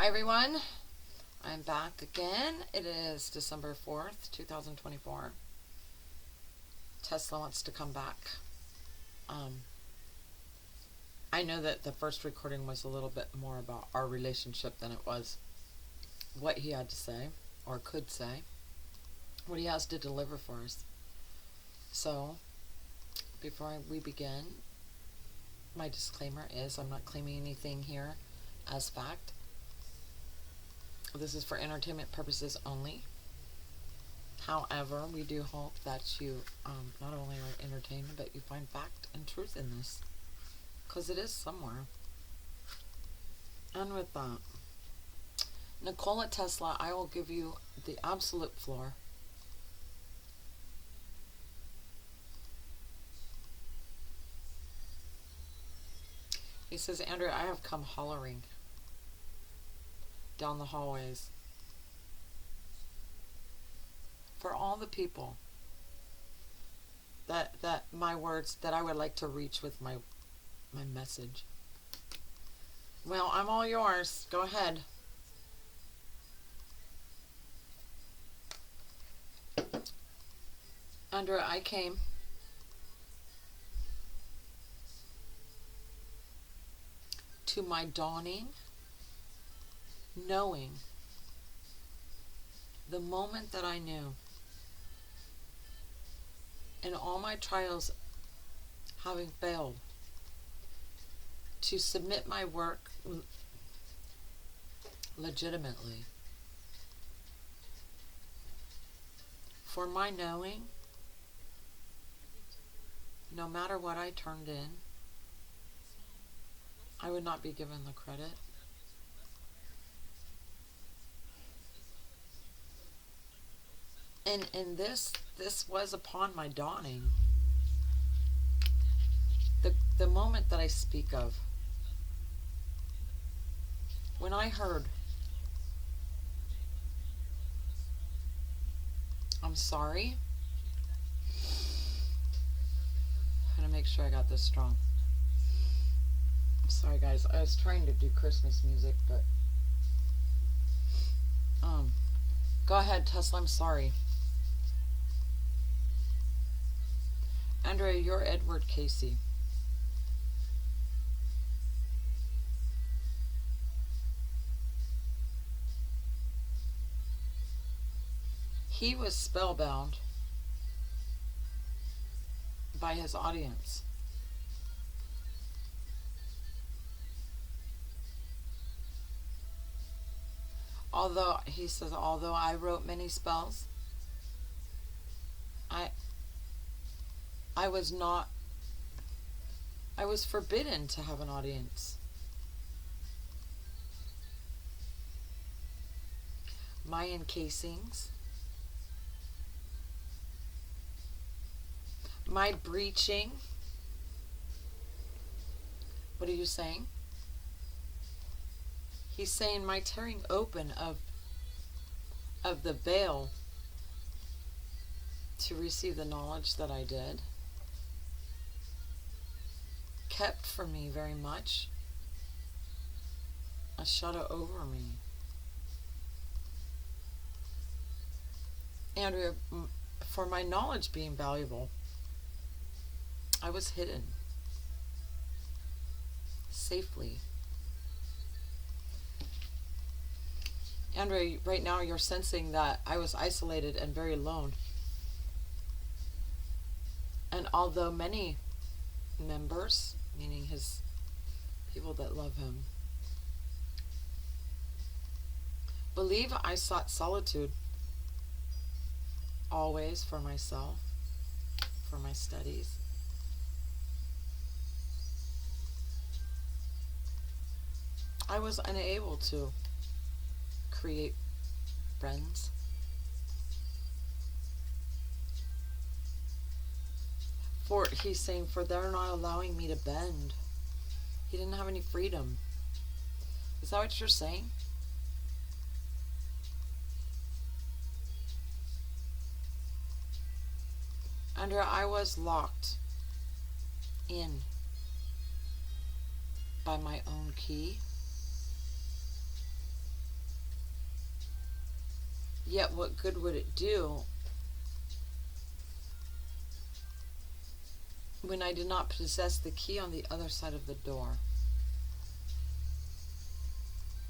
Hi everyone, I'm back again. It is December 4th, 2024. Tesla wants to come back. I know that the first recording was a little bit more about our relationship than it was what he had to say, or could say, what he has to deliver for us. So, before we begin, my disclaimer is I'm not claiming anything here as fact. This is for entertainment purposes only. However, we do hope that you not only are entertained, but you find fact and truth in this. Because it is somewhere. And with that, Nikola Tesla, I will give you the absolute floor. He says, Andrea, I have come hollering down the hallways for all the people that my words that I would like to reach with my message. Well, I'm all yours. Go ahead. Andrea, I came to my dawning knowing the moment that I knew in all my trials having failed to submit my work legitimately, for my knowing no matter what I turned in, I would not be given the credit. And this was upon my dawning. The moment that I speak of, when I heard, I'm sorry. I'm gonna make sure I got this strong. I'm sorry guys, I was trying to do Christmas music, but go ahead, Tesla, I'm sorry. Andrea, you're Edward Casey. He was spellbound by his audience. Although, he says, although I wrote many spells, I was forbidden to have an audience. My encasings, my breaching. What are you saying? He's saying my tearing open of the veil to receive the knowledge that I did kept from me very much a shadow over me. Andrea, for my knowledge being valuable, I was hidden safely. Andrea, right now you're sensing that I was isolated and very alone. And although many members, meaning his people that love him, believe I sought solitude always for myself, for my studies, I was unable to create friends. For he's saying, for they're not allowing me to bend. He didn't have any freedom. Is that what you're saying? Andrea, I was locked in by my own key. Yet what good would it do when I did not possess the key on the other side of the door?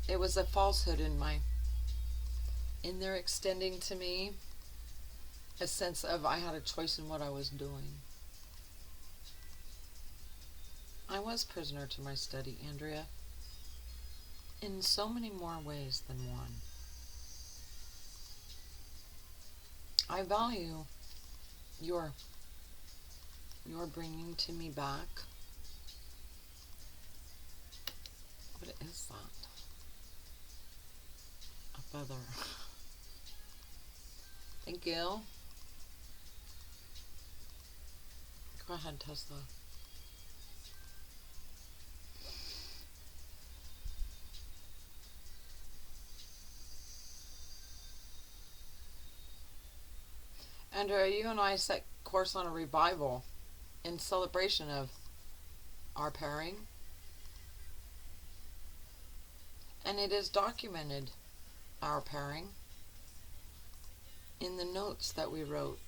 It was a falsehood in their extending to me a sense of I had a choice in what I was doing. I was prisoner to my study, Andrea, in so many more ways than one. I value your bringing to me back. What is that? A feather. Thank you. Go ahead, Tesla. Andrea, you and I set course on a revival in celebration of our pairing. And it is documented, our pairing, in the notes that we wrote,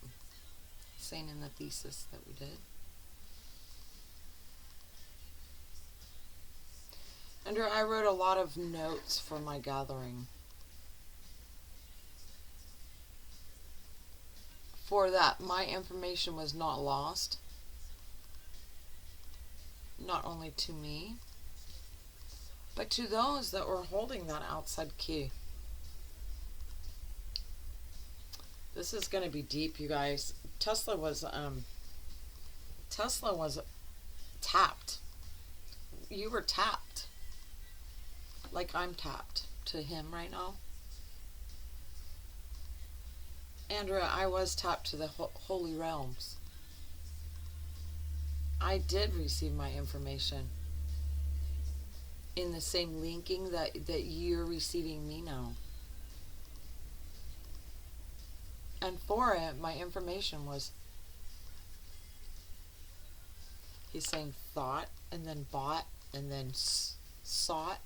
saying in the thesis that we did. Andrea, I wrote a lot of notes for my gathering. For that, my information was not lost, not only to me, but to those that were holding that outside key. This is going to be deep, you guys. Tesla was tapped. You were tapped. Like I'm tapped to him right now. Andrea, I was tapped to the holy realms. I did receive my information in the same linking that you're receiving me now. And for it, my information was, he's saying thought, and then bought, and then sought.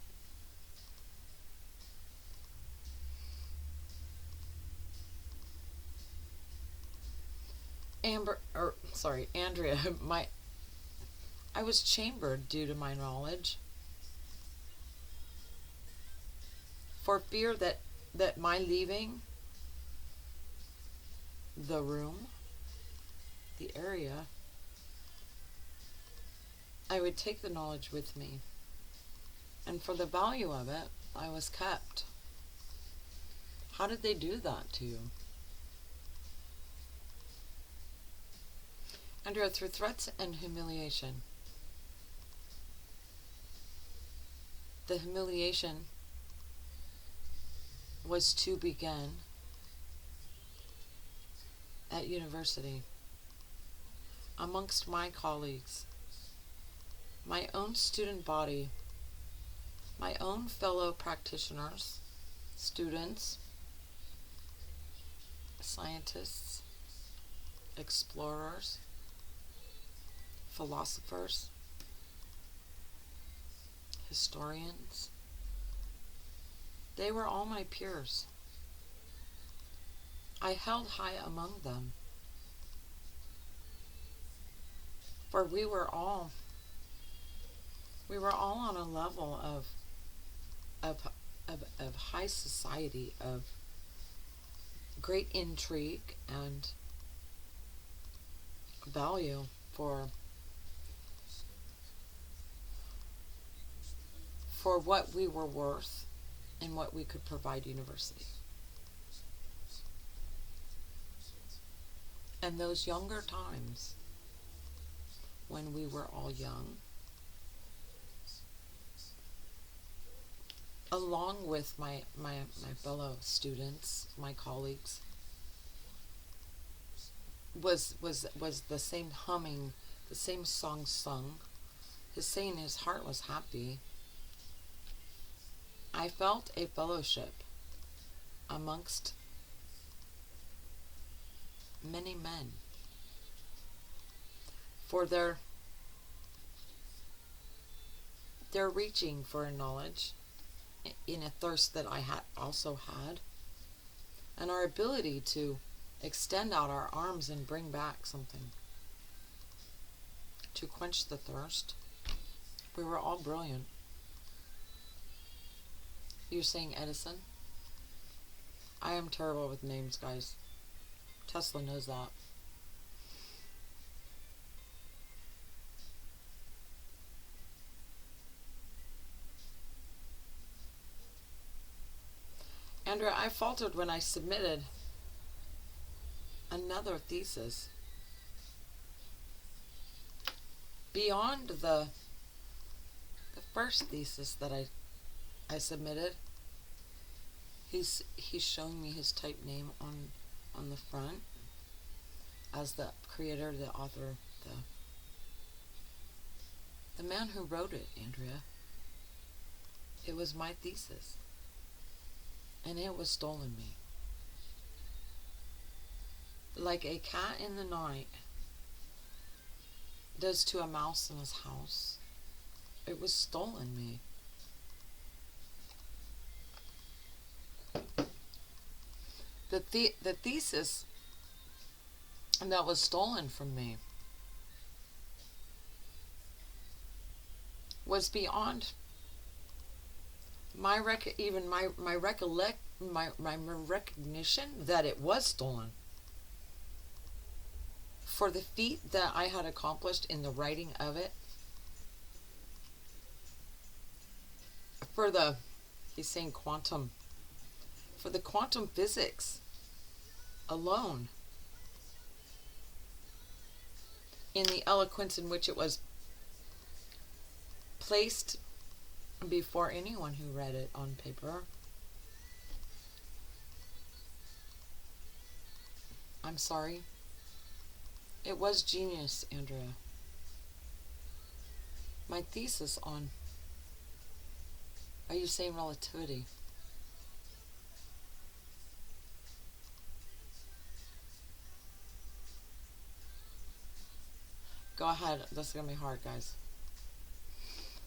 Andrea, I was chambered due to my knowledge, for fear that my leaving the room, the area, I would take the knowledge with me. And for the value of it, I was kept. How did they do that to you? Andrea, through threats and humiliation. The humiliation was to begin at university, amongst my colleagues, my own student body, my own fellow practitioners, students, scientists, explorers, philosophers, historians. They were all my peers. I held high among them, for we were all on a level of high society, of great intrigue and value for what we were worth and what we could provide university. And those younger times, when we were all young, along with my fellow students, my colleagues, was the same humming, the same song sung, his saying his heart was happy. I felt a fellowship amongst many men, for their reaching for a knowledge in a thirst that I had also had, and our ability to extend out our arms and bring back something to quench the thirst. We were all brilliant. You're saying Edison? I am terrible with names, guys. Tesla knows that. Andrea, I faltered when I submitted another thesis. Beyond the first thesis that I submitted, he's showing me his type name on the front as the creator, the author, the man who wrote it, Andrea. It was my thesis, and it was stolen me. Like a cat in the night does to a mouse in his house. It was stolen me. The thesis that was stolen from me was beyond my recognition that it was stolen. For the feat that I had accomplished in the writing of it, he's saying quantum, for the quantum physics alone, in the eloquence in which it was placed before anyone who read it on paper. I'm sorry. It was genius, Andrea. My thesis on, are you saying relativity? Go ahead. This is going to be hard, guys.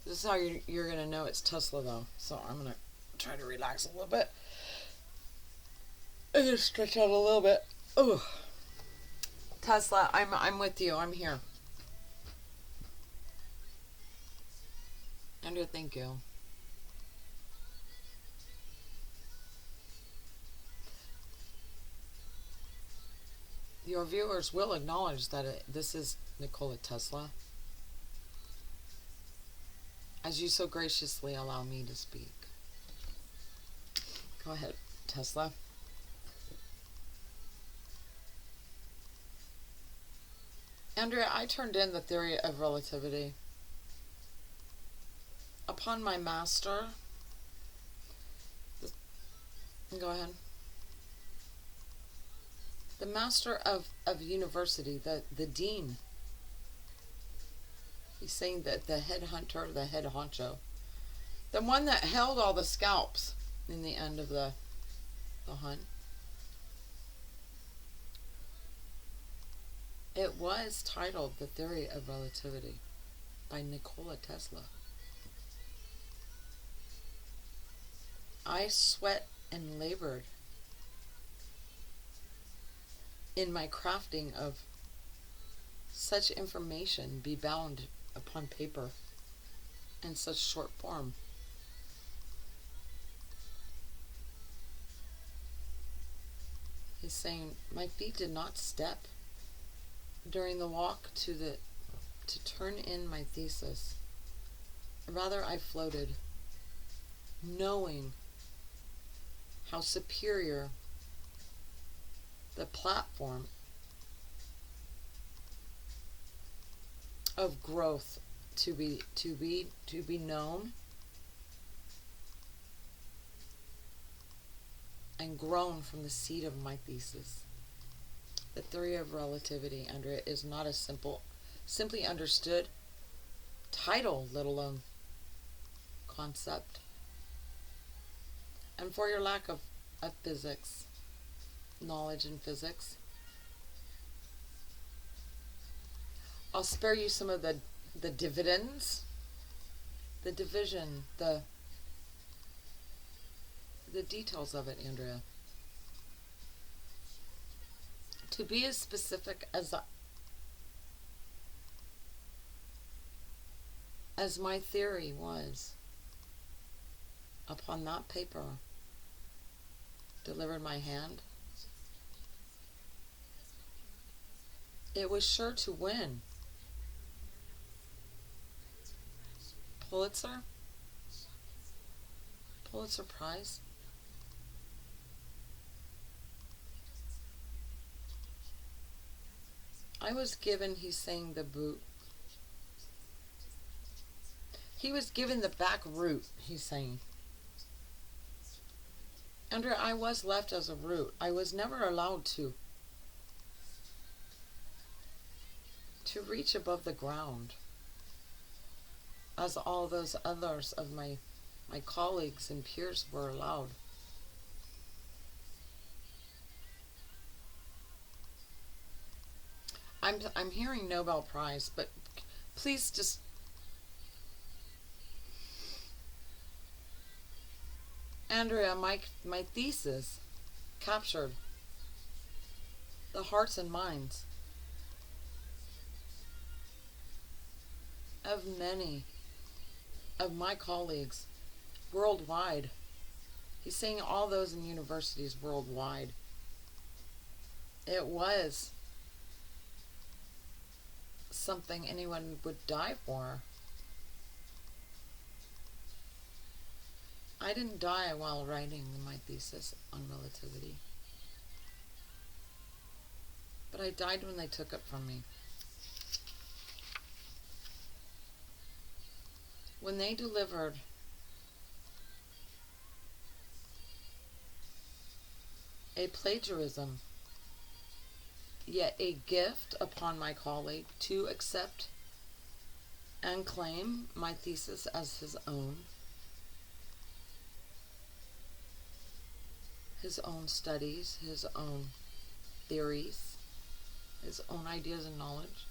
This is how you're going to know it's Tesla, though. So I'm going to try to relax a little bit. I'm going to stretch out a little bit. Ooh. Tesla, I'm with you. I'm here. Andrea, thank you. Your viewers will acknowledge that this is Nikola Tesla, as you so graciously allow me to speak. Go ahead, Tesla. Andrea, I turned in the theory of relativity. Upon my master, go ahead. The master of university, the dean. He's saying that the head hunter, the head honcho, the one that held all the scalps in the end of the hunt. It was titled The Theory of Relativity by Nikola Tesla. I sweat and labored in my crafting of such information be bound upon paper in such short form. He's saying, my feet did not step during the walk to turn in my thesis. Rather, I floated, knowing how superior the platform of growth to be known and grown from the seed of my thesis. The theory of relativity, Andrea, is not a simply understood title, let alone concept. And for your lack of physics, knowledge in physics, I'll spare you some of the dividends, the division, the details of it, Andrea. To be as specific as my theory was upon that paper delivered my hand, it was sure to win. Pulitzer Prize. I was given, he's saying, the boot. He was given the back root, he's saying. Andrea, I was left as a root. I was never allowed to reach above the ground as all those others of my colleagues and peers were allowed. I'm hearing Nobel Prize, but please just Andrea, my thesis captured the hearts and minds of many of my colleagues worldwide. He's saying all those in universities worldwide. It was something anyone would die for. I didn't die while writing my thesis on relativity, but I died when they took it from me. When they delivered a plagiarism, yet a gift upon my colleague to accept and claim my thesis as his own studies, his own theories, his own ideas and knowledge.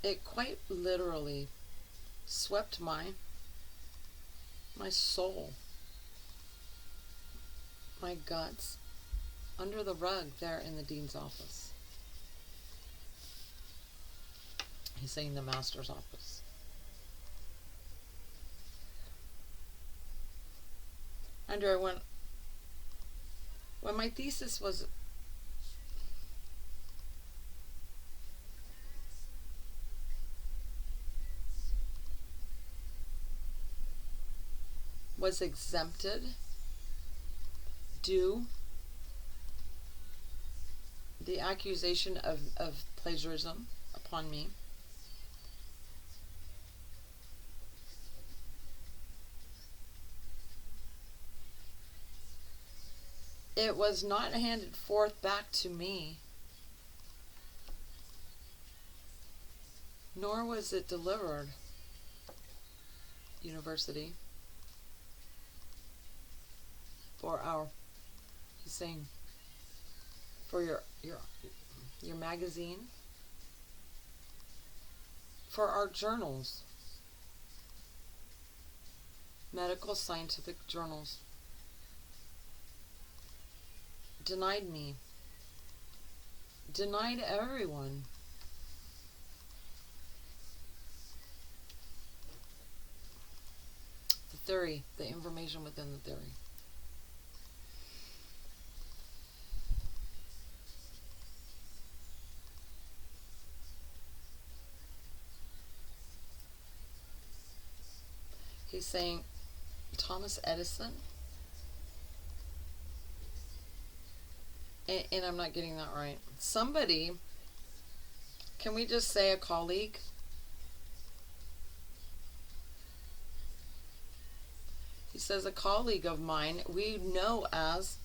It quite literally swept my soul, my guts, under the rug there in the dean's office. He's saying the master's office. Andrea, when my thesis was exempted due the accusation of plagiarism upon me, it was not handed forth back to me, nor was it delivered, university, for he's saying, for your magazine, for our journals, medical scientific journals, denied me, denied everyone. The theory, the information within the theory. He's saying Thomas Edison, and I'm not getting that right. Somebody, can we just say a colleague? He says a colleague of mine we know as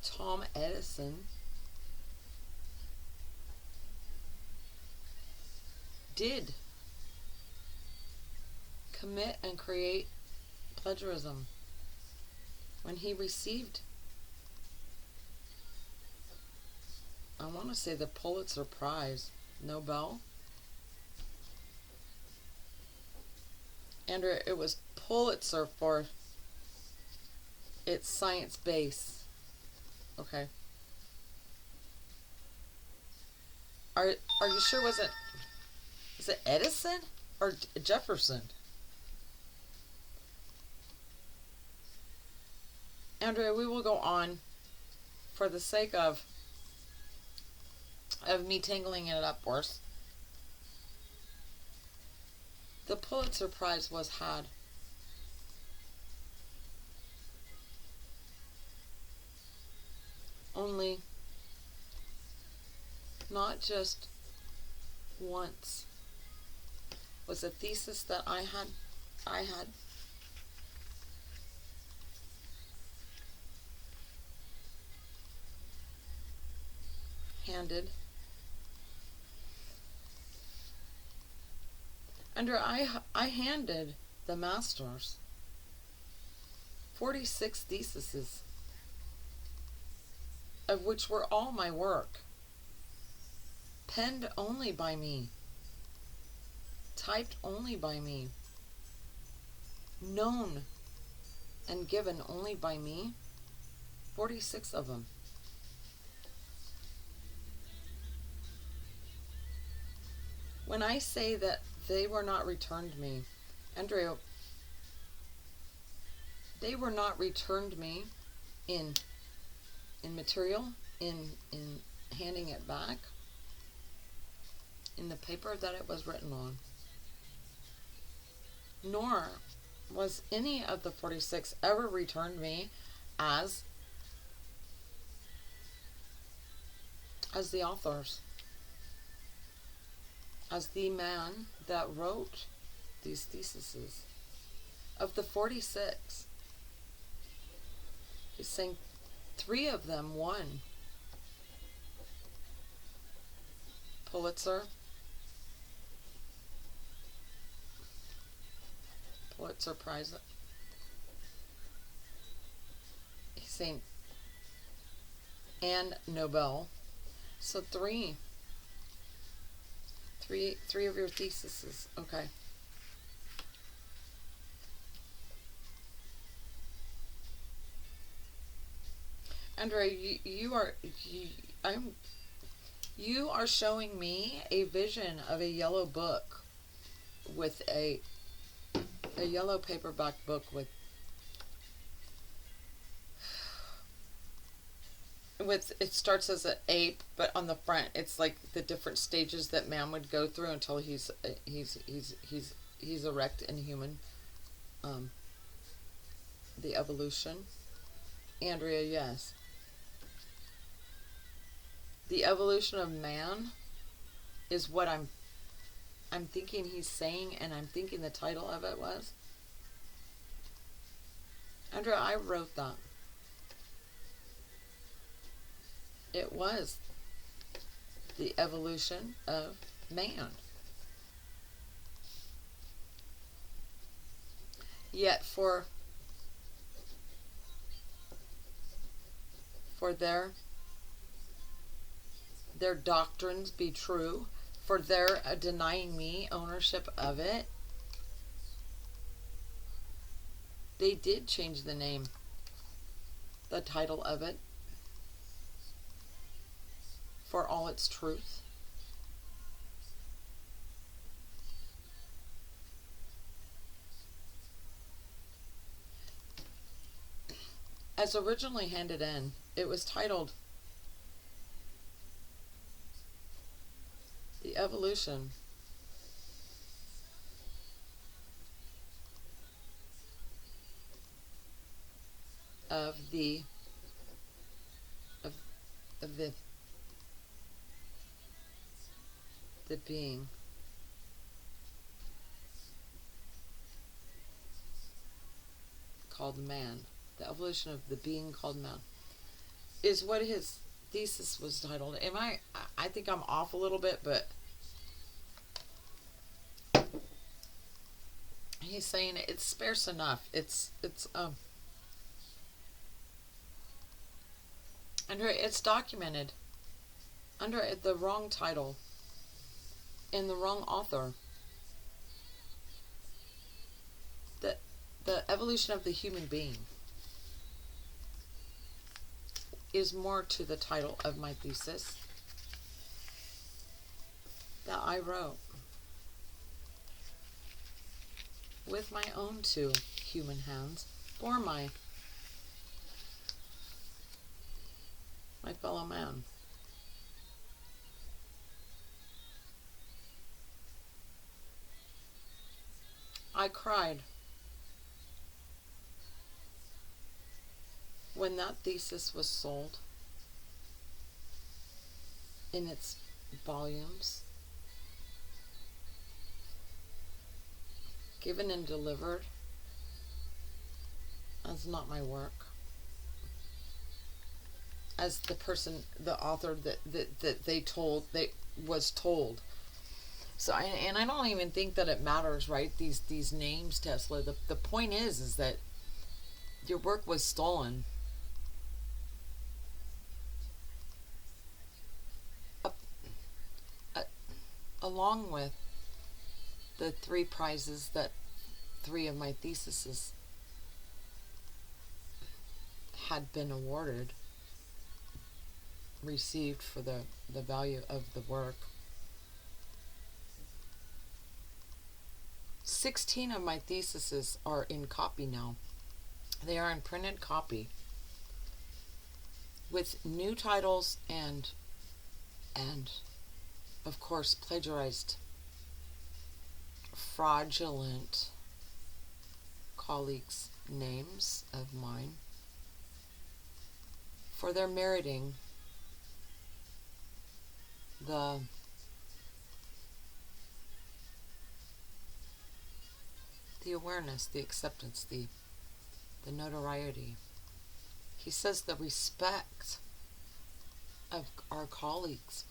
Tom Edison did commit and create plagiarism when he received, I want to say, the Pulitzer Prize, Nobel. Andrea, it was Pulitzer for It's science based. Okay. Are you sure? Was it Edison or Jefferson? Andrea, we will go on for the sake of me tangling it up worse. The Pulitzer Prize was had only not just once. Was a thesis that I had handed under I handed the masters 46 theses, of which were all my work, penned only by me, typed only by me, known and given only by me, 46 of them. When I say that they were not returned me, Andrea, they were not returned me in material, in handing it back, in the paper that it was written on. Nor was any of the 46 ever returned me as the authors, as the man that wrote these theses. Of the 46, he's saying 3 of them won Pulitzer Prize. He's saying and Nobel. So three of your theses. Okay. Andrea, you are showing me a vision of a yellow book with a yellow paperback book with it starts as an ape, but on the front it's like the different stages that man would go through until he's erect and human. The evolution. Andrea, yes. The evolution of man is what I'm thinking he's saying, and I'm thinking the title of it was. Andrea, I wrote that. It was the evolution of man. Yet for their doctrines be true, for their denying me ownership of it, they did change the name, the title of it, for all its truth. As originally handed in, it was titled The Evolution of the being called man. The evolution of the being called man is what his thesis was titled. I think I'm off a little bit, but he's saying it's sparse enough. It's under it's documented under the wrong title and the wrong author. The evolution of the human being. is more to the title of my thesis that I wrote with my own two human hands for my fellow man. I cried when that thesis was sold in its volumes, given and delivered as not my work, as the author that they was told. So I don't even think that it matters, right? These names, Tesla. The point is that your work was stolen. Along with the 3 prizes that 3 of my theses had been received for the value of the work. 16 of my theses are in copy now. They are in printed copy with new titles and of course plagiarized, fraudulent colleagues' names of mine for their meriting the awareness, the acceptance, the notoriety. He says the respect of our colleagues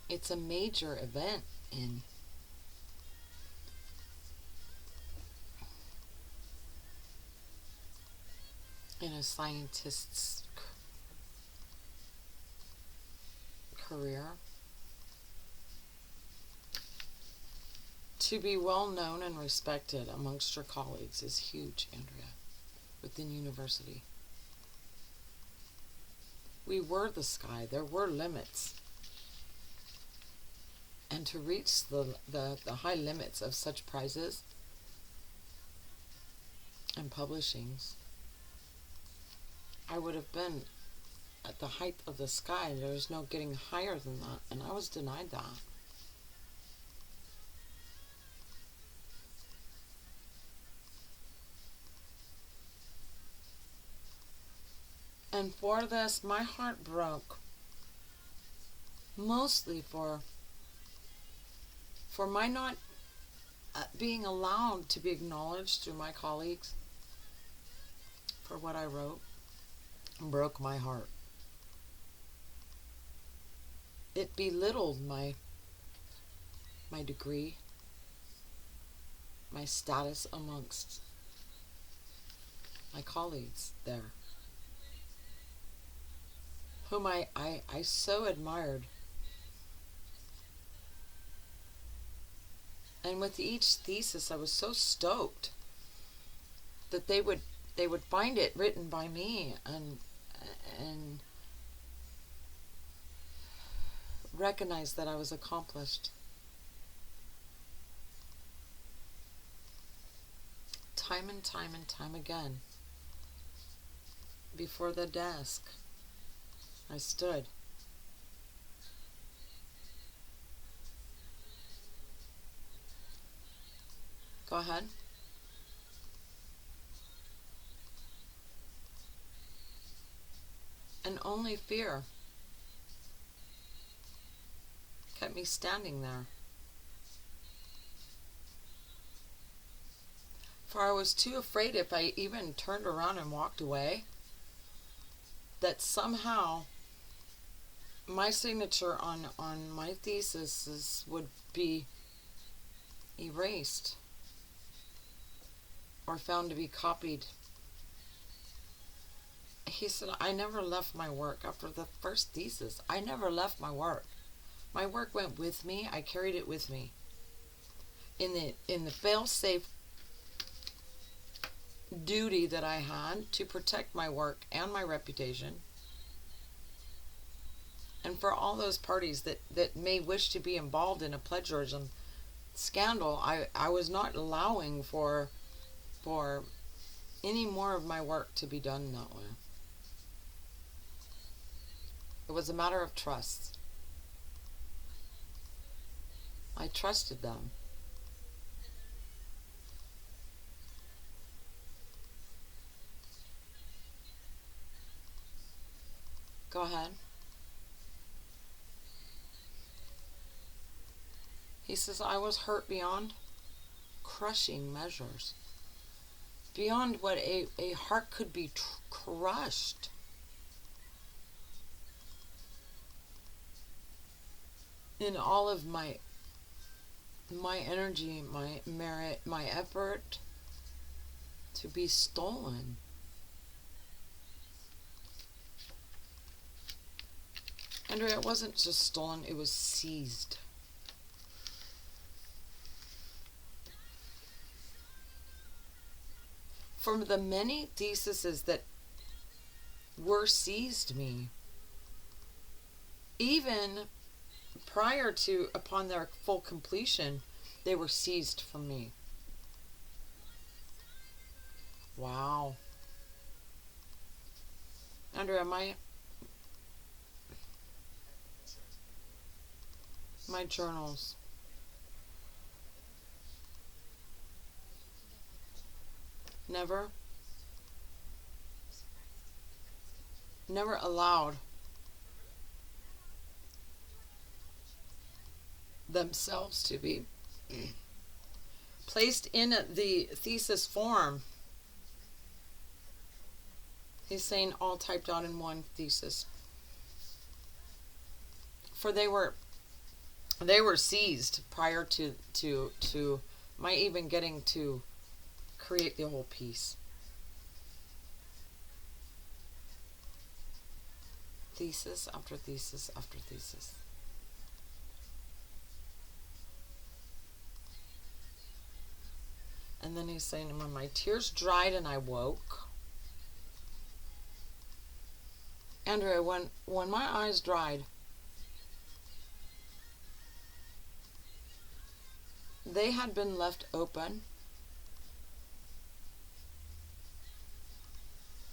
it's a major event in a scientist's career. To be well known and respected amongst your colleagues is huge, Andrea, within university. We were the sky. There were limits. And to reach the high limits of such prizes and publishings, I would have been at the height of the sky. There was no getting higher than that, and I was denied that. And for this, my heart broke, mostly for my not being allowed to be acknowledged through my colleagues for what I wrote. Broke my heart. It belittled my degree, my status amongst my colleagues there, whom I so admired. And with each thesis, I was so stoked that they would find it written by me and recognize that I was accomplished. Time and time and time again, before the desk, I stood. Go ahead. And only fear kept me standing there. For I was too afraid if I even turned around and walked away, that somehow my signature on my thesis would be erased or found to be copied. He said, I never left my work. After the first thesis, I never left my work. My work went with me. I carried it with me. In the fail-safe duty that I had to protect my work and my reputation. And for all those parties that may wish to be involved in a plagiarism scandal, I was not allowing for any more of my work to be done that way. It was a matter of trust. I trusted them. Go ahead. He says, I was hurt beyond crushing measures, beyond what a heart could be crushed. In all of my energy, my merit, my effort to be stolen. Andrea, it wasn't just stolen, it was seized. From the many theses that were seized me, even prior to, upon their full completion, they were seized from me. Wow. Andrea, my journals. Never allowed themselves to be placed in the thesis form. He's saying all typed out in one thesis. For they were seized prior to my even getting to create the whole piece. Thesis after thesis after thesis. And then he's saying, when my tears dried and I woke. Andrea, when my eyes dried, they had been left open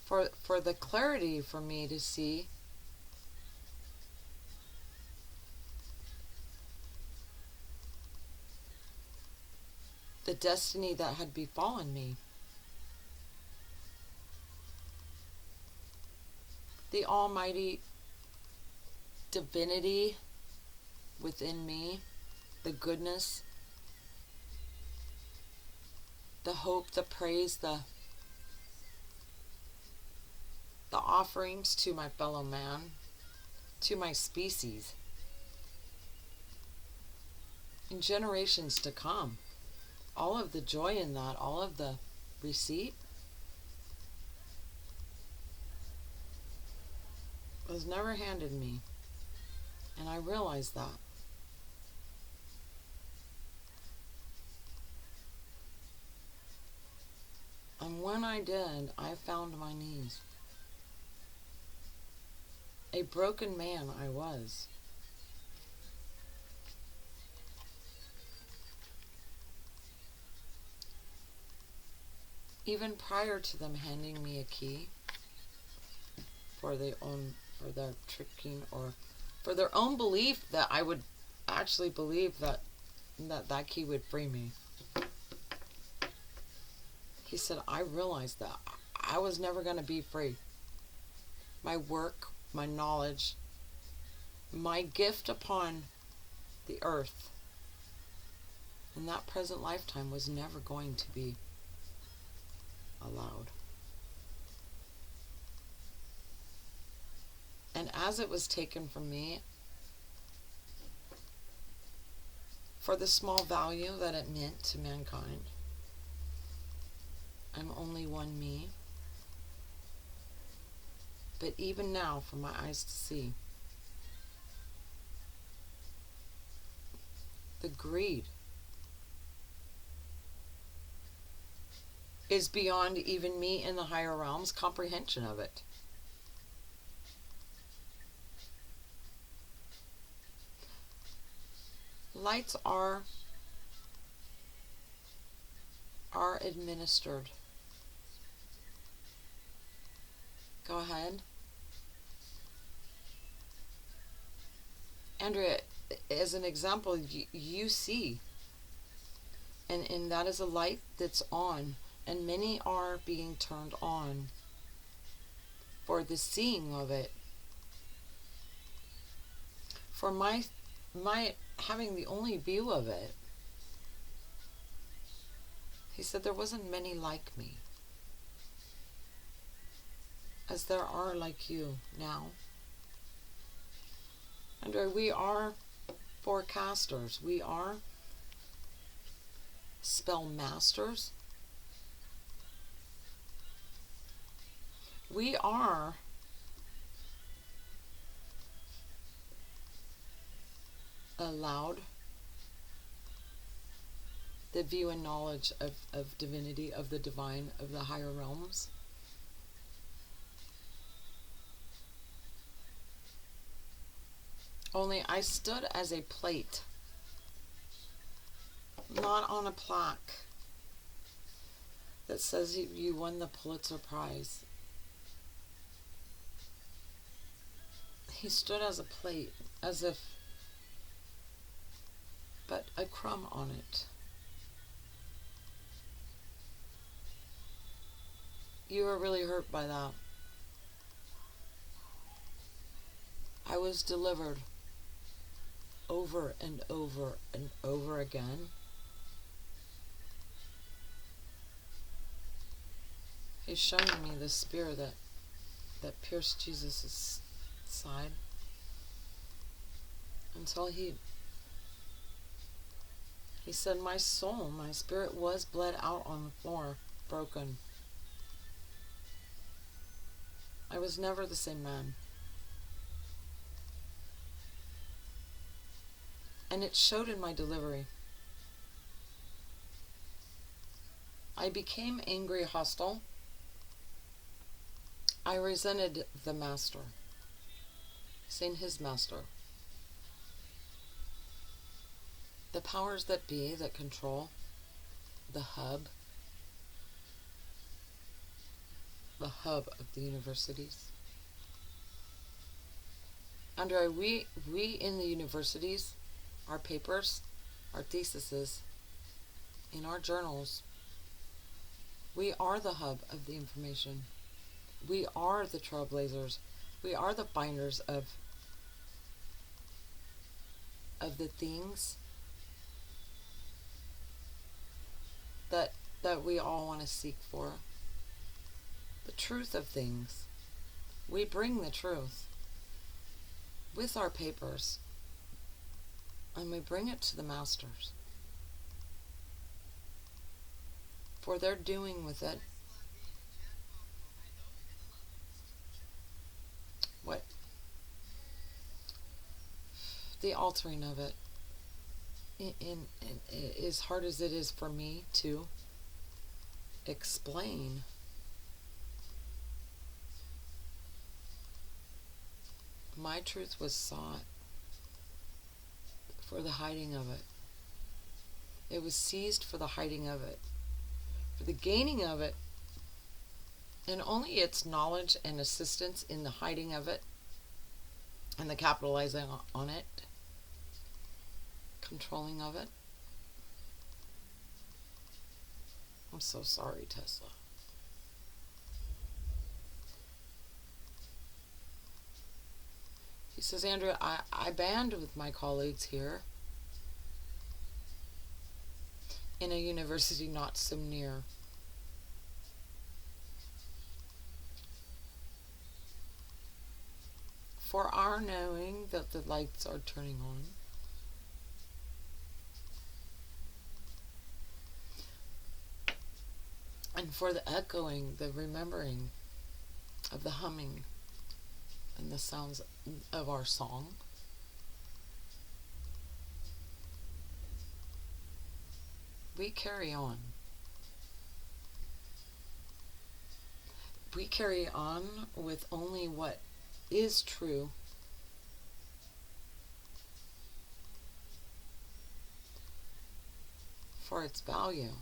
for the clarity for me to see the destiny that had befallen me. The almighty divinity within me, the goodness, the hope, the praise, the offerings to my fellow man, to my species, in generations to come. All of the joy in that, all of the receipt was never handed me. And I realized that. And when I did, I found my knees. A broken man I was. Even prior to them handing me a key for their tricking, or for their own belief that I would actually believe that key would free me. He said, I realized that I was never going to be free. My work, my knowledge, my gift upon the earth in that present lifetime was never going to be allowed. And as it was taken from me, for the small value that it meant to mankind, I'm only one me. But even now, for my eyes to see, the greed, is beyond even me in the higher realms' comprehension of it. Lights are administered. Go ahead. Andrea, as an example, you see, and that is a light that's on, and many are being turned on for the seeing of it. For my having the only view of it, he said there wasn't many like me, as there are like you now. And we are forecasters. We are spell masters. We are allowed the view and knowledge of divinity, of the divine, of the higher realms. Only I stood as a plate, not on a plaque that says you won the Pulitzer Prize. He stood as a plate, as if, but a crumb on it. You were really hurt by that. I was delivered over and over and over again. He's showing me the spear that pierced Jesus' side until he said, my soul, my spirit was bled out on the floor, broken. I was never the same man. And it showed in my delivery. I became angry, hostile. I resented the master, saying his master. The powers that be that control the hub of the universities. Andrea, we in the universities, our papers, our theses, in our journals, we are the hub of the information. We are the trailblazers. We are the finders of the things that we all want to seek for. The truth of things. We bring the truth with our papers, and we bring it to the masters for their doing with it what the altering of it. In as hard as it is for me to explain, my truth was sought for the hiding of it. It was seized for the hiding of it, for the gaining of it, and only its knowledge and assistance in the hiding of it and the capitalizing on it, controlling of it. I'm so sorry, Tesla. He says, Andrea, I band with my colleagues here in a university not so near. For our knowing that the lights are turning on. And for the echoing, the remembering of the humming and the sounds of our song. We carry on. we carry on with only what is true for its value.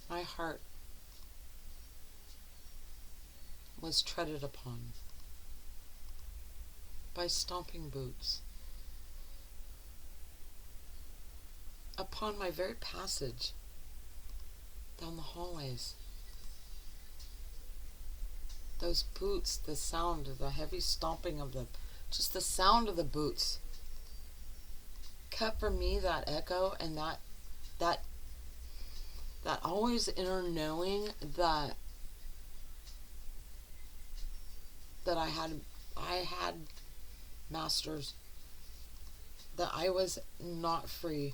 My heart was treaded upon by stomping boots upon my very passage down the hallways. Those boots, the sound of the heavy stomping of just the sound of the boots kept for me that echo and that always inner knowing that I had masters, that I was not free,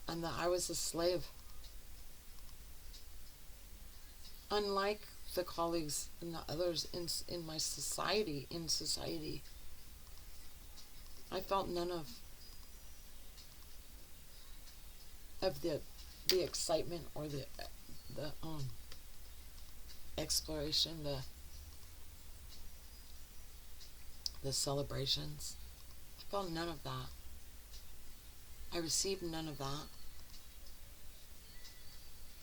and that I was a slave. Unlike the colleagues and the others in my society, I felt none of the excitement or the exploration, the celebrations. I felt none of that. I received none of that.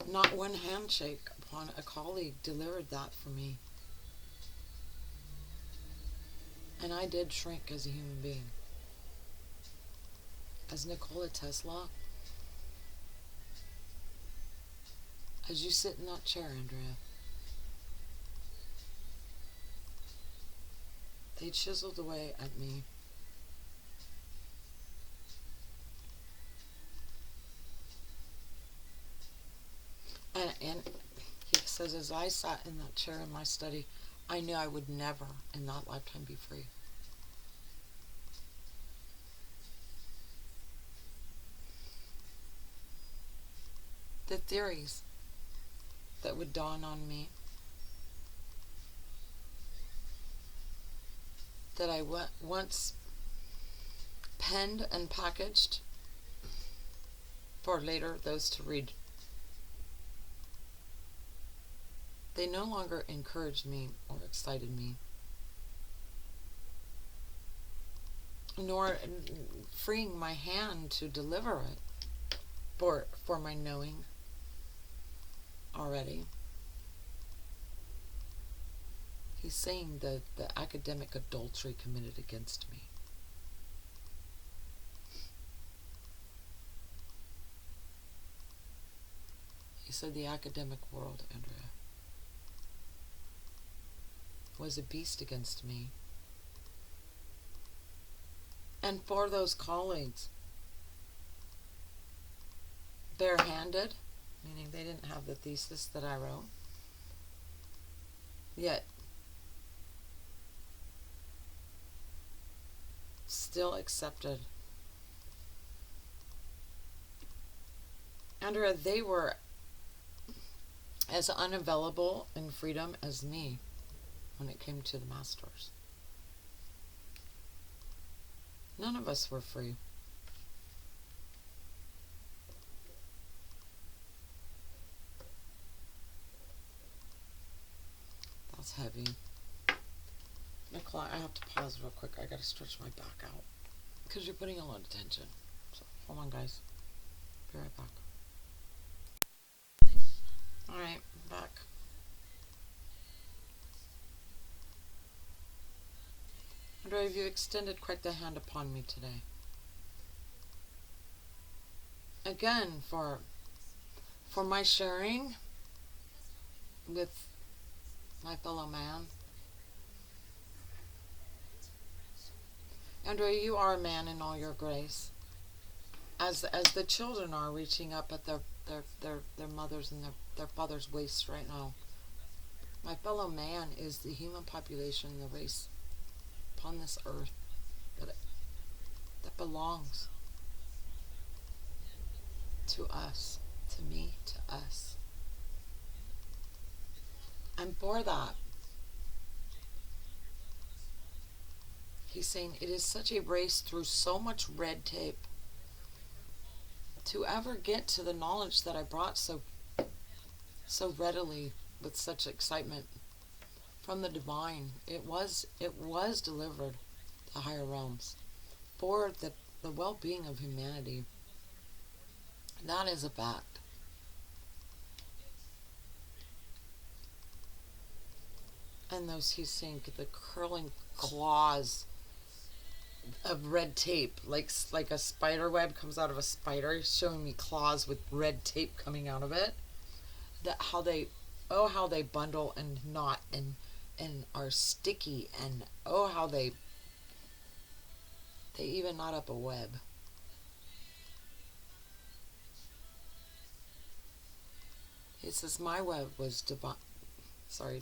Not one handshake upon a colleague delivered that for me. And I did shrink as a human being. As Nikola Tesla, as you sit in that chair, Andrea, they chiseled away at me. And he says, as I sat in that chair in my study, I knew I would never in that lifetime be free. The theories that would dawn on me, that I once penned and packaged for later those to read, they no longer encouraged me or excited me, nor freeing my hand to deliver it for my knowing already. He's saying the academic adultery committed against me. He said the academic world, Andrea, was a beast against me. And for those colleagues, barehanded, meaning they didn't have the thesis that I wrote, yet still accepted. Andrea, they were as unavailable in freedom as me when it came to the masters. None of us were free. That's heavy. Nicola, I have to pause real quick. I gotta stretch my back out because you're putting a lot of tension. So hold on, guys. Be right back. Alright, I'm back. Andrea, you extended quite the hand upon me today. Again, for my sharing with my fellow man. Andrea, you are a man in all your grace. As the children are reaching up at their mothers and their fathers' waists right now. My fellow man is the human population, the race upon this earth that belongs to us, to me, to us. And for that, He's saying it is such a race through so much red tape to ever get to the knowledge that I brought so readily with such excitement from the divine. It was delivered to higher realms for the well-being of humanity. That is a fact. And those, he's saying, the curling claws of red tape, like a spider web comes out of a spider. He's showing me claws with red tape coming out of it. That how they bundle and knot and are sticky, and how they even knot up a web. It says my web was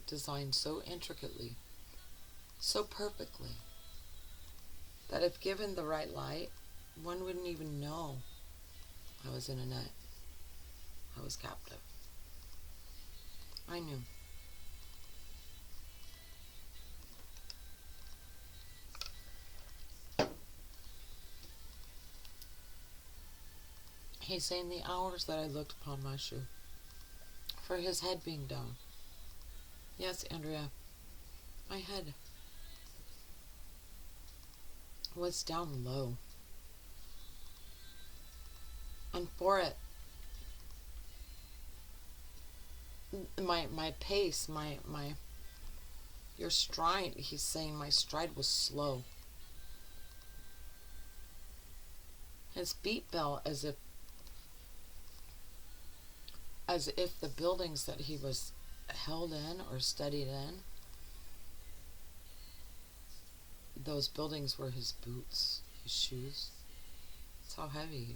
designed so intricately, so perfectly, that if given the right light, one wouldn't even know I was in a net. I was captive. I knew. He's saying the hours that I looked upon my shoe, for his head being down. Yes, Andrea, my head was down low. And for it, my pace, your stride, he's saying my stride was slow. His beat fell as if the buildings that he was held in or studied in, those buildings were his boots, his shoes. That's how heavy he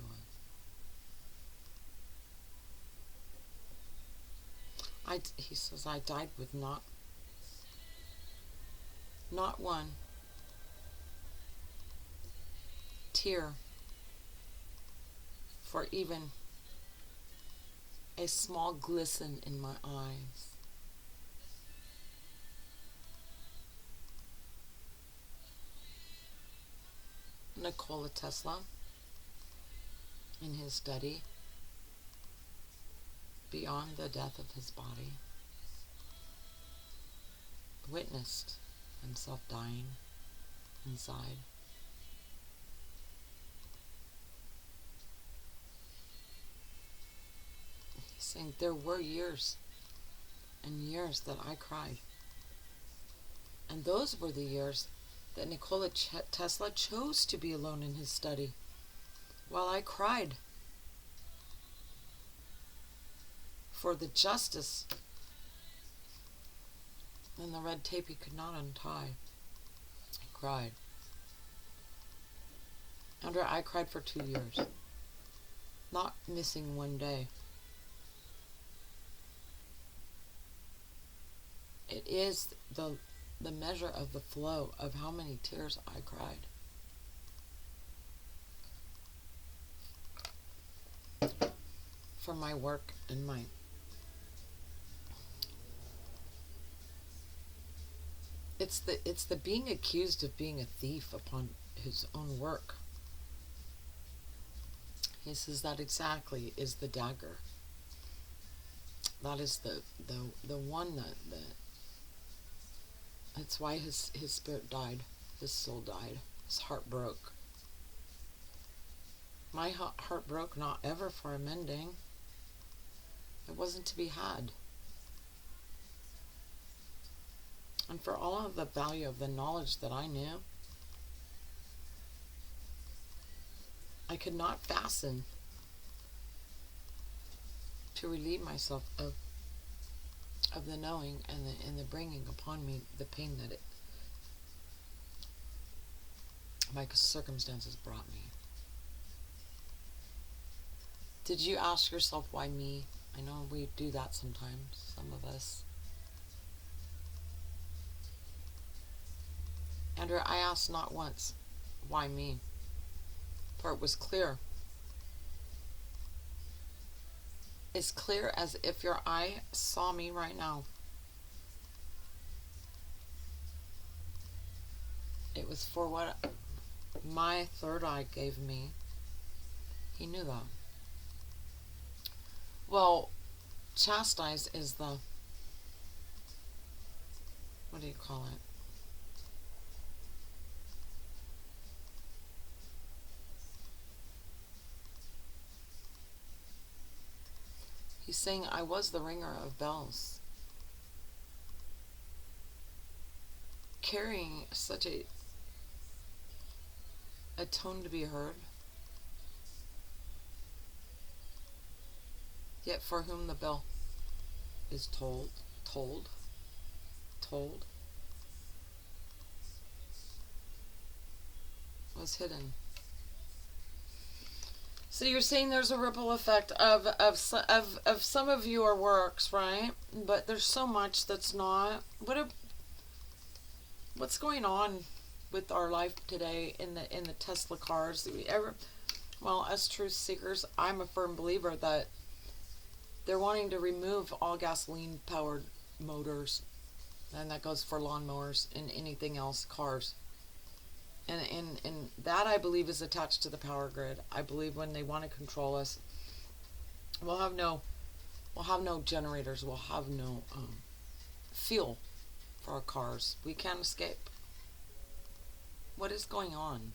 was. He says, I died with not one tear for even a small glisten in my eyes. Nikola Tesla, in his study, beyond the death of his body, witnessed himself dying inside. He's saying there were years and years that I cried. And those were the years that Nikola Tesla chose to be alone in his study, while I cried for the justice and the red tape he could not untie. I cried. Andrea, I cried for 2 years, not missing one day. It is the measure of the flow of how many tears I cried. For my work and my it's the being accused of being a thief upon his own work. He says that exactly is the dagger. That is the one that that's why his spirit died, his soul died, his heart broke. My heart broke not ever for a mending. It wasn't to be had. And for all of the value of the knowledge that I knew, I could not fasten to relieve myself of the knowing and the bringing upon me the pain that my circumstances brought me. Did you ask yourself, why me? I know we do that sometimes, some of us. Andrea, I asked not once, why me? For it was clear. As clear as if your eye saw me right now. It was for what my third eye gave me. He knew that. Well, chastise is the, what do you call it? He's saying, I was the ringer of bells. Carrying such a tone to be heard. Yet for whom the bell is tolled, was hidden. So you're saying there's a ripple effect of some of your works, right? But there's so much that's not. What's going on with our life today in the Tesla cars? Well, as truth seekers, I'm a firm believer that they're wanting to remove all gasoline powered motors, and that goes for lawnmowers and anything else, cars. And that, I believe, is attached to the power grid. I believe when they want to control us, we'll have no generators. We'll have no fuel for our cars. We can't escape. What is going on?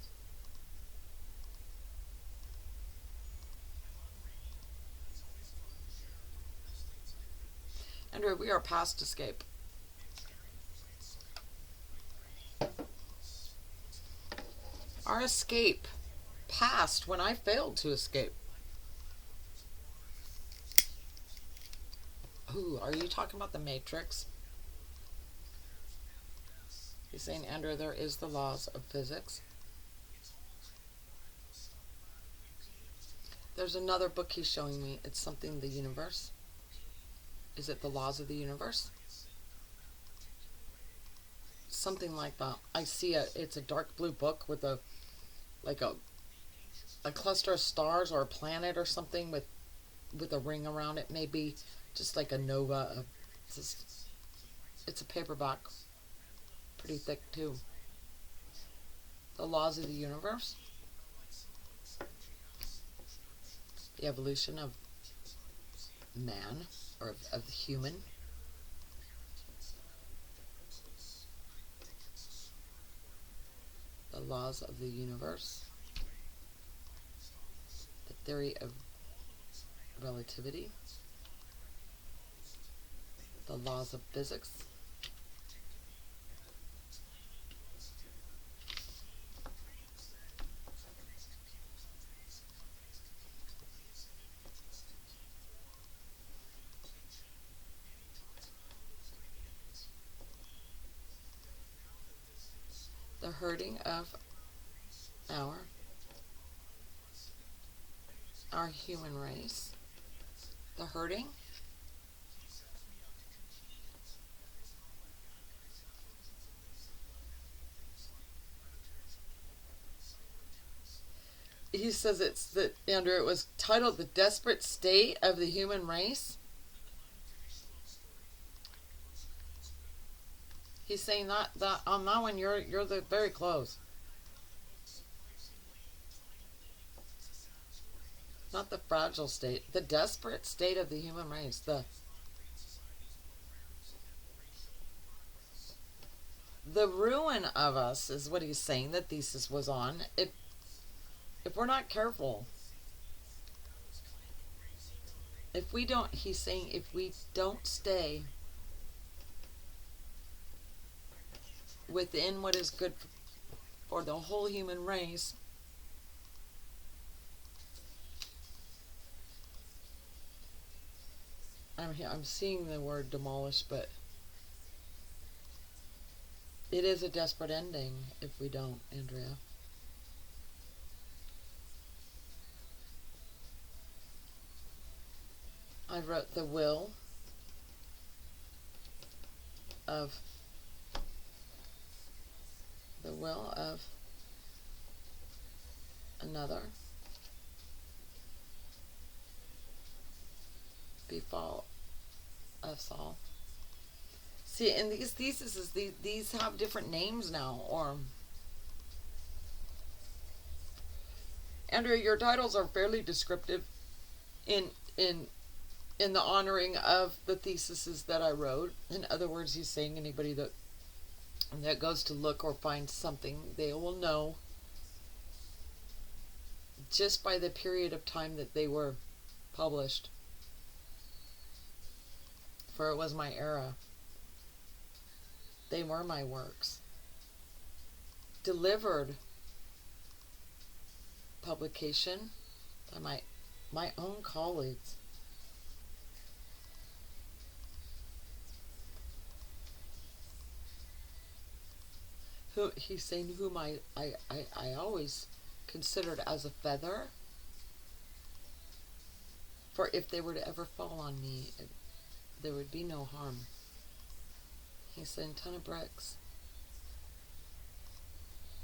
Andrew, we are past escape. Our escape passed when I failed to escape. Ooh, are you talking about the Matrix? He's saying, Andrew, there is the laws of physics. There's another book he's showing me. It's something, the universe. Is it the laws of the universe? Something like that. I see it's a dark blue book with a cluster of stars or a planet or something with a ring around it. Maybe just like a nova. It's a paperback. Pretty thick too. The laws of the universe. The evolution of man, or of the human. The laws of the universe. The theory of relativity. The laws of physics. The hurting of our human race. The hurting. He says it's that, Andrew, it was titled The Desperate State of the Human Race. He's saying that on that one you're very close. Not the fragile state, the desperate state of the human race. The ruin of us is what he's saying. The thesis was on. If we're not careful, if we don't, he's saying, if we don't stay within what is good for the whole human race, I'm seeing the word demolish, but it is a desperate ending if we don't, Andrea. I wrote the will of another befall us all. See, and these theses, these have different names now, or Andrea, your titles are fairly descriptive in in in the honoring of the theses that I wrote. In other words, he's saying anybody that goes to look or find something, they will know just by the period of time that they were published. For it was my era. They were my works. Delivered publication by my own colleagues. Who he's saying whom I always considered as a feather, for if they were to ever fall on me, there would be no harm. He's saying, ton of bricks.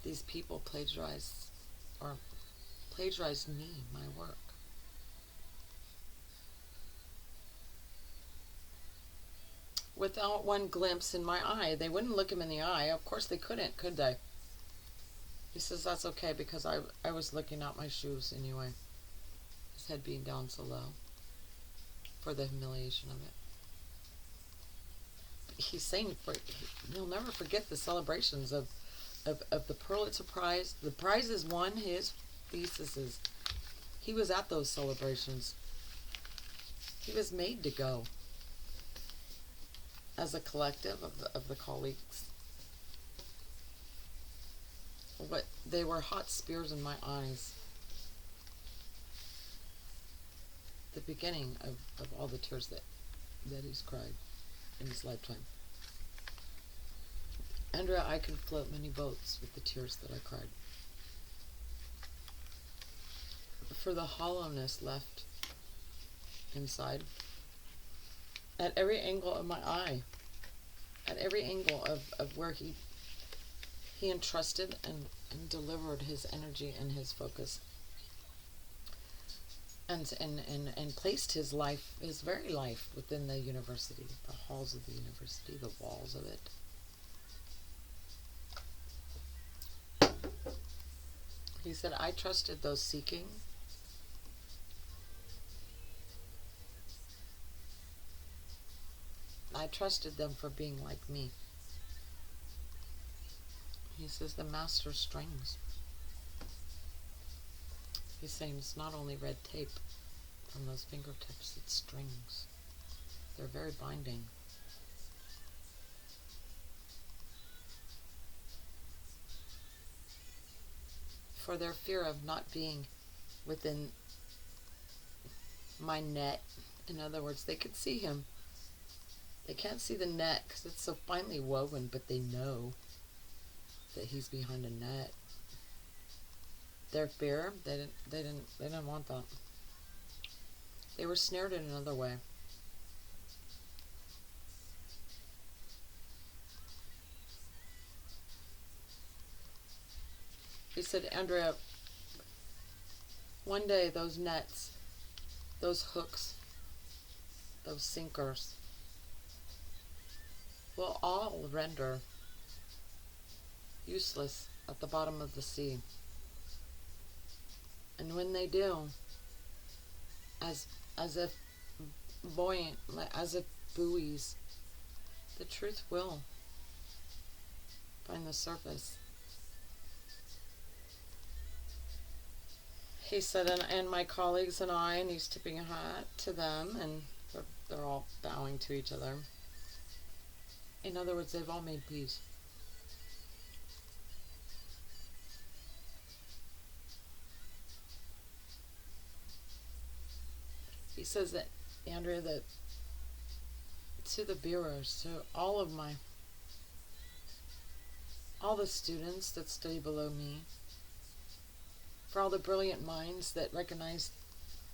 These people plagiarized me, my work. Without one glimpse in my eye. They wouldn't look him in the eye. Of course they couldn't, could they? He says that's okay because I was looking at my shoes anyway. His head being down so low for the humiliation of it. But he's saying he'll never forget the celebrations of the Pulitzer Prize. The prizes won his theses. He was at those celebrations. He was made to go as a collective of the colleagues. But they were hot spears in my eyes. The beginning of all the tears that he's cried in his lifetime. Andrea, I can float many boats with the tears that I cried. For the hollowness left inside. At every angle of my eye. At every angle of where he entrusted and delivered his energy and his focus. And placed his life, his very life, within the university, the halls of the university, the walls of it. He said, I trusted those seeking. I trusted them for being like me. He says the master strings. He's saying it's not only red tape from those fingertips, it's strings. They're very binding. For their fear of not being within my net. In other words, they could see him. They can't see the net because it's so finely woven, but they know that he's behind a net. Their fear, they didn't want that. They were snared in another way. He said, Andrea, one day those nets, those hooks, those sinkers will all render useless at the bottom of the sea. And when they do, as if buoyant, as if buoys, the truth will find the surface. He said, and my colleagues and I, and he's tipping a hat to them, and they're all bowing to each other. In other words, they've all made peace. He says that, Andrea, that to the bearers, to all the students that study below me, for all the brilliant minds that recognize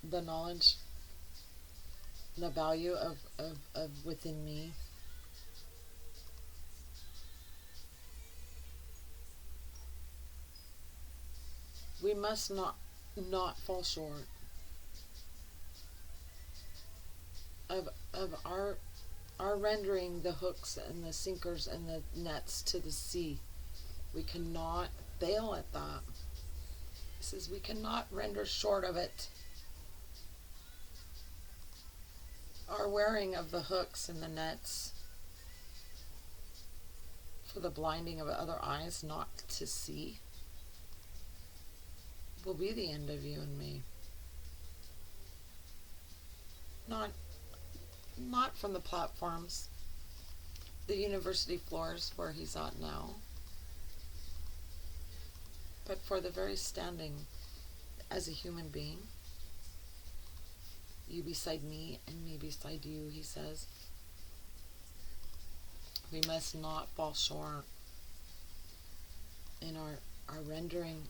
the knowledge, the value of within me, we must not fall short of our rendering the hooks and the sinkers and the nets to the sea. We cannot fail at that. He says we cannot render short of it. Our wearing of the hooks and the nets for the blinding of other eyes not to see will be the end of you and me. Not from the platforms, the university floors where he's at now, but for the very standing as a human being. You beside me and me beside you, he says. We must not fall short in our rendering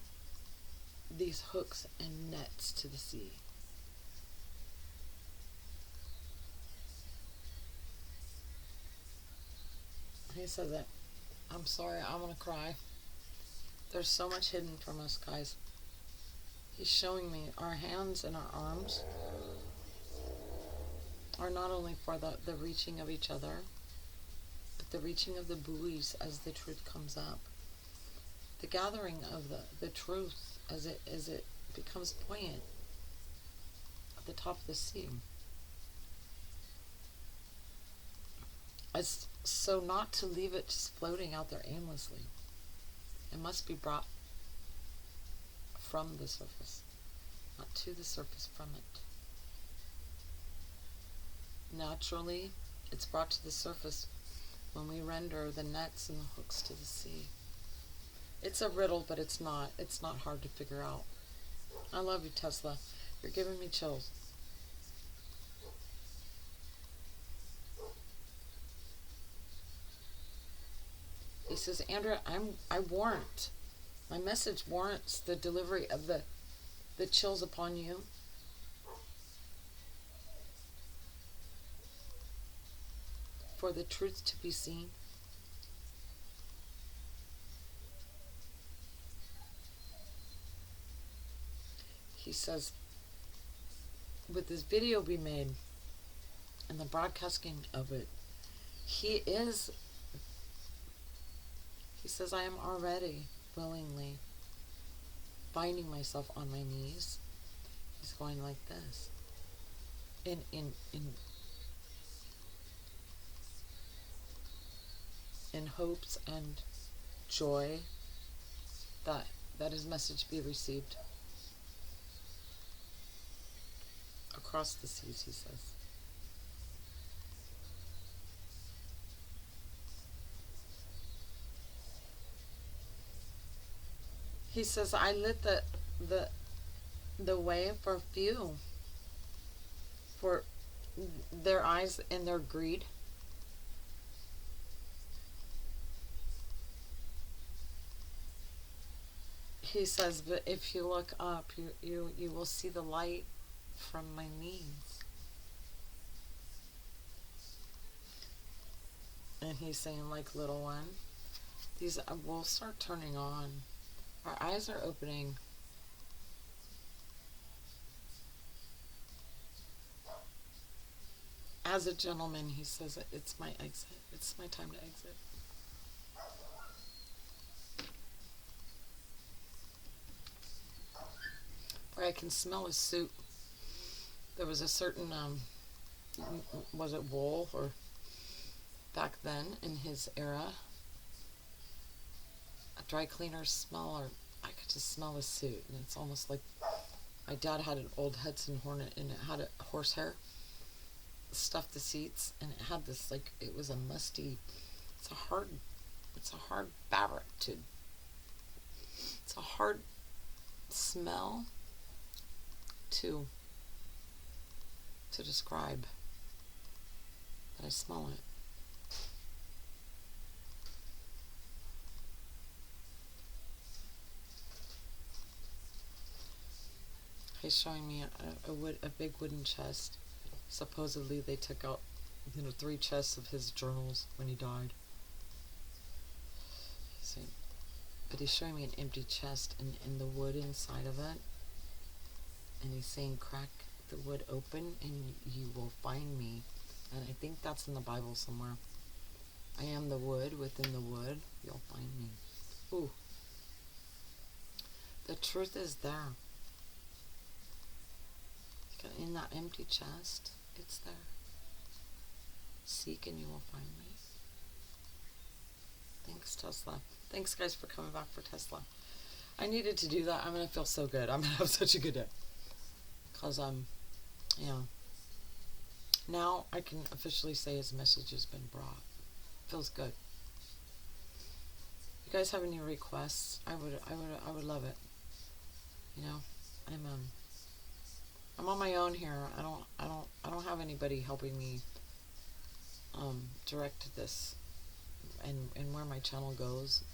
these hooks and nets to the sea. He says that, I'm sorry, I'm going to cry. There's so much hidden from us, guys. He's showing me our hands and our arms are not only for the reaching of each other, but the reaching of the buoys as the truth comes up. The gathering of the truth as it becomes poignant at the top of the sea. As so not to leave it just floating out there aimlessly. It must be brought from the surface, not to the surface, from it. Naturally, it's brought to the surface when we render the nets and the hooks to the sea. It's a riddle, but it's not hard to figure out. I love you, Tesla. You're giving me chills. He says, Andrea, I warrant. My message warrants the delivery of the chills upon you. For the truth to be seen. He says, with this video be made and the broadcasting of it, he says, I am already willingly finding myself on my knees. He's going like this. In hopes and joy that his message be received across the seas, he says. He says, I lit the way for few, for their eyes and their greed. He says, but if you look up, you will see the light from my knees. And he's saying, like, little one, these will start turning on. Our eyes are opening. As a gentleman, he says, it's my exit. It's my time to exit. I can smell his suit. There was a certain, was it wool or back then in his era, a dry cleaner's smell, or I could just smell his suit, and it's almost like my dad had an old Hudson Hornet, and it had a horsehair, stuffed the seats, and it had this, like, it was a musty, it's a hard fabric it's a hard smell to describe, but I smell it. He's showing me a big wooden chest. Supposedly they took out 3 chests of his journals when he died. But he's showing me an empty chest and the wood inside of it. And he's saying, crack the wood open and you will find me. And I think that's in the Bible somewhere. I am the wood, within the wood, you'll find me. Ooh. The truth is there. In that empty chest, it's there. Seek and you will find me. Thanks, Tesla. Thanks, guys, for coming back for Tesla. I needed to do that. I'm going to feel so good. I'm going to have such a good day. Because now I can officially say his message has been brought. Feels good. You guys have any requests? I would love it. I'm on my own here. I don't have anybody helping me direct this and where my channel goes.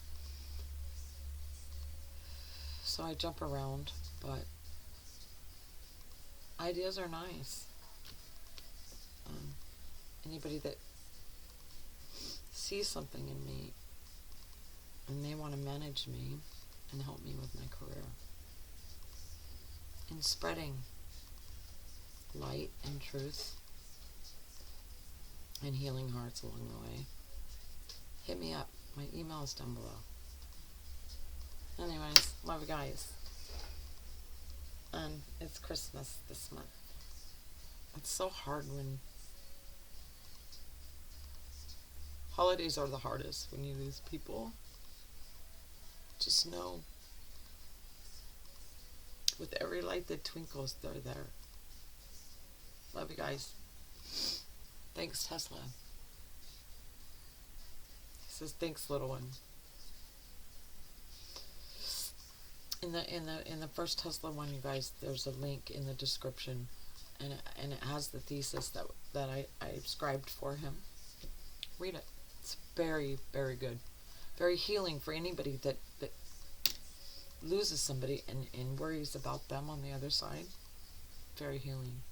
So I jump around, but ideas are nice. Anybody that sees something in me and they want to manage me and help me with my career in spreading light and truth and healing hearts along the way, hit me up. My email is down below. Anyways, love you guys. And it's Christmas this month. It's so hard when holidays are the hardest when you lose people. Just know, with every light that twinkles, they're there. Love you guys. Thanks, Tesla. He says, thanks, little one. In the first Tesla one, you guys, there's a link in the description, and it has the thesis that I scribed for him. Read it. It's very, very good. Very healing for anybody that loses somebody and worries about them on the other side. Very healing.